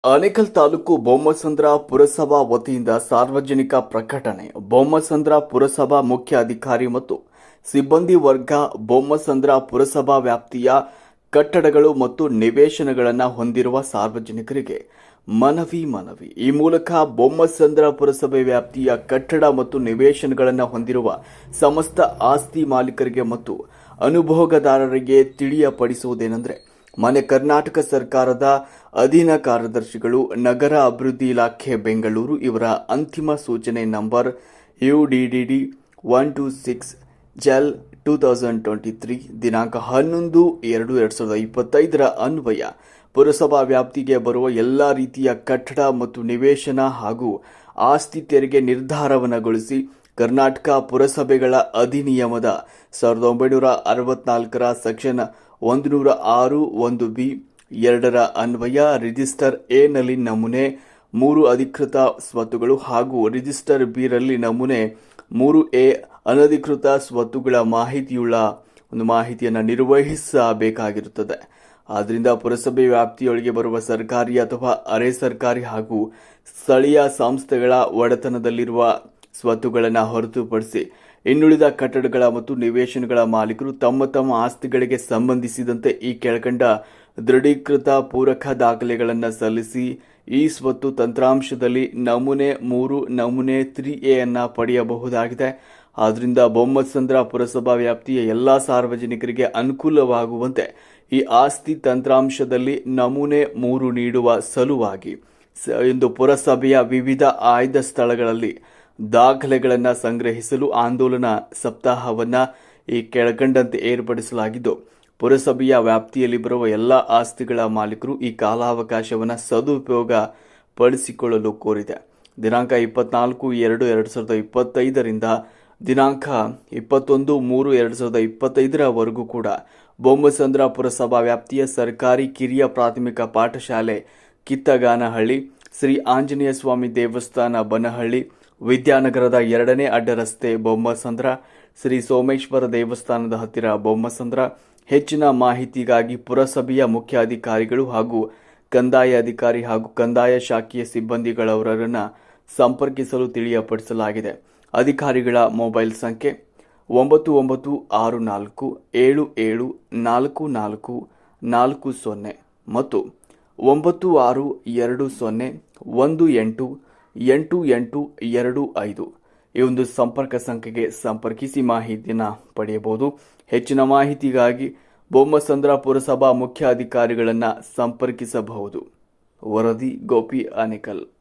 ಆನೇಕಲ್ ತಾಲೂಕು ಬೊಮ್ಮಸಂದ್ರ ಪುರಸಭಾ ವತಿಯಿಂದ ಸಾರ್ವಜನಿಕ ಪ್ರಕಟಣೆ. ಬೊಮ್ಮಸಂದ್ರ ಪುರಸಭಾ ಮುಖ್ಯ ಅಧಿಕಾರಿ ಮತ್ತು ಸಿಬ್ಬಂದಿ ವರ್ಗ ಬೊಮ್ಮಸಂದ್ರ ಪುರಸಭಾ ವ್ಯಾಪ್ತಿಯ ಕಟ್ಟಡಗಳು ಮತ್ತು ನಿವೇಶನಗಳನ್ನು ಹೊಂದಿರುವ ಸಾರ್ವಜನಿಕರಿಗೆ ಮನವಿ. ಈ ಮೂಲಕ ಬೊಮ್ಮಸಂದ್ರ ಪುರಸಭೆ ವ್ಯಾಪ್ತಿಯ ಕಟ್ಟಡ ಮತ್ತು ನಿವೇಶನಗಳನ್ನು ಹೊಂದಿರುವ ಸಮಸ್ತ ಆಸ್ತಿ ಮಾಲೀಕರಿಗೆ ಮತ್ತು ಅನುಭೋಗದಾರರಿಗೆ ತಿಳಿಯಪಡಿಸುವುದೇನೆಂದರೆ, ಮಾನ್ಯ ಕರ್ನಾಟಕ ಸರ್ಕಾರದ ಅಧೀನ ಕಾರ್ಯದರ್ಶಿಗಳು, ನಗರ ಅಭಿವೃದ್ಧಿ ಇಲಾಖೆ ಬೆಂಗಳೂರು ಇವರ ಅಂತಿಮ ಸೂಚನೆ ನಂಬರ್ UDDD 126 ಜಲ್ 2023 ದಿನಾಂಕ 11/2/2025 ಅನ್ವಯ ಪುರಸಭಾ ವ್ಯಾಪ್ತಿಗೆ ಬರುವ ಎಲ್ಲ ರೀತಿಯ ಕಟ್ಟಡ ಮತ್ತು ನಿವೇಶನ ಹಾಗೂ ಆಸ್ತಿ ತೆರಿಗೆ ನಿರ್ಧಾರವನ್ನಗೊಳಿಸಿ ಕರ್ನಾಟಕ ಪುರಸಭೆಗಳ ಅಧಿನಿಯಮದ 1964 ಸೆಕ್ಷನ್ 106(1)(b) 2 ಅನ್ವಯ ರಿಜಿಸ್ಟರ್ ಎ ನಲ್ಲಿ ನಮೂನೆ 3 ಅಧಿಕೃತ ಸ್ವತ್ತುಗಳು ಹಾಗೂ ರಿಜಿಸ್ಟರ್ ಬಿ ರಲ್ಲಿ ನಮೂನೆ 3A ಅನಧಿಕೃತ ಸ್ವತ್ತುಗಳ ಮಾಹಿತಿಯುಳ್ಳ ಒಂದು ಮಾಹಿತಿಯನ್ನು ನಿರ್ವಹಿಸಬೇಕಾಗಿರುತ್ತದೆ. ಆದ್ದರಿಂದ ಪುರಸಭೆ ವ್ಯಾಪ್ತಿಯೊಳಗೆ ಬರುವ ಸರ್ಕಾರಿ ಅಥವಾ ಅರೆ ಸರ್ಕಾರಿ ಹಾಗೂ ಸ್ಥಳೀಯ ಸಂಸ್ಥೆಗಳ ಒಡೆತನದಲ್ಲಿರುವ ಸ್ವತ್ತುಗಳನ್ನು ಹೊರತುಪಡಿಸಿ ಇನ್ನುಳಿದ ಕಟ್ಟಡಗಳ ಮತ್ತು ನಿವೇಶನಗಳ ಮಾಲೀಕರು ತಮ್ಮ ಆಸ್ತಿಗಳಿಗೆ ಸಂಬಂಧಿಸಿದಂತೆ ಈ ಕೆಳಕಂಡ ದೃಢೀಕೃತ ಪೂರಕ ದಾಖಲೆಗಳನ್ನು ಸಲ್ಲಿಸಿ ಈ ಸ್ವತ್ತು ತಂತ್ರಾಂಶದಲ್ಲಿ ನಮೂನೆ 3 ನಮೂನೆ 3A ಅನ್ನು ಪಡೆಯಬಹುದಾಗಿದೆ. ಆದ್ದರಿಂದ ಬೊಮ್ಮಸಂದ್ರ ಪುರಸಭಾ ವ್ಯಾಪ್ತಿಯ ಎಲ್ಲ ಸಾರ್ವಜನಿಕರಿಗೆ ಅನುಕೂಲವಾಗುವಂತೆ ಈ ಆಸ್ತಿ ತಂತ್ರಾಂಶದಲ್ಲಿ ನಮೂನೆ 3 ನೀಡುವ ಸಲುವಾಗಿ ಇಂದು ಪುರಸಭೆಯ ವಿವಿಧ ಆಯ್ದ ಸ್ಥಳಗಳಲ್ಲಿ ದಾಖಲೆಗಳನ್ನು ಸಂಗ್ರಹಿಸಲು ಆಂದೋಲನ ಸಪ್ತಾಹವನ್ನು ಈ ಕೆಳಕಂಡಂತೆ ಏರ್ಪಡಿಸಲಾಗಿದ್ದು, ಪುರಸಭೆಯ ವ್ಯಾಪ್ತಿಯಲ್ಲಿ ಬರುವ ಎಲ್ಲ ಆಸ್ತಿಗಳ ಮಾಲೀಕರು ಈ ಕಾಲಾವಕಾಶವನ್ನು ಸದುಪಯೋಗ ಪಡಿಸಿಕೊಳ್ಳಲು ಕೋರಿದೆ. ದಿನಾಂಕ 24/2/2025 ರಿಂದ ದಿನಾಂಕ 21/3/2025 ಕೂಡ ಬೊಮ್ಮಸಂದ್ರ ಪುರಸಭಾ ವ್ಯಾಪ್ತಿಯ ಸರ್ಕಾರಿ ಕಿರಿಯ ಪ್ರಾಥಮಿಕ ಪಾಠಶಾಲೆ ಕಿತ್ತಗಾನಹಳ್ಳಿ, ಶ್ರೀ ಆಂಜನೇಯ ಸ್ವಾಮಿ ದೇವಸ್ಥಾನ ಬನಹಳ್ಳಿ, ವಿದ್ಯಾನಗರದ 2ನೇ ಅಡ್ಡ ರಸ್ತೆ ಬೊಮ್ಮಸಂದ್ರ, ಶ್ರೀ ಸೋಮೇಶ್ವರ ದೇವಸ್ಥಾನದ ಹತ್ತಿರ ಬೊಮ್ಮಸಂದ್ರ. ಹೆಚ್ಚಿನ ಮಾಹಿತಿಗಾಗಿ ಪುರಸಭೆಯ ಮುಖ್ಯ ಅಧಿಕಾರಿಗಳು ಹಾಗೂ ಕಂದಾಯ ಅಧಿಕಾರಿ ಹಾಗೂ ಕಂದಾಯ ಶಾಖೆಯ ಸಿಬ್ಬಂದಿಗಳವರನ್ನು ಸಂಪರ್ಕಿಸಲು ತಿಳಿಯಪಡಿಸಲಾಗಿದೆ. ಅಧಿಕಾರಿಗಳ ಮೊಬೈಲ್ ಸಂಖ್ಯೆ 9964774440 ಮತ್ತು 9620188825 ಈ ಒಂದು ಸಂಪರ್ಕ ಸಂಖ್ಯೆಗೆ ಸಂಪರ್ಕಿಸಿ ಮಾಹಿತಿಯನ್ನು ಪಡೆಯಬಹುದು. ಹೆಚ್ಚಿನ ಮಾಹಿತಿಗಾಗಿ ಬೊಮ್ಮಸಂದ್ರ ಪುರಸಭಾ ಮುಖ್ಯ ಅಧಿಕಾರಿಗಳನ್ನು ಸಂಪರ್ಕಿಸಬಹುದು. ವರದಿ ಗೋಪಿ ಆನೇಕಲ್.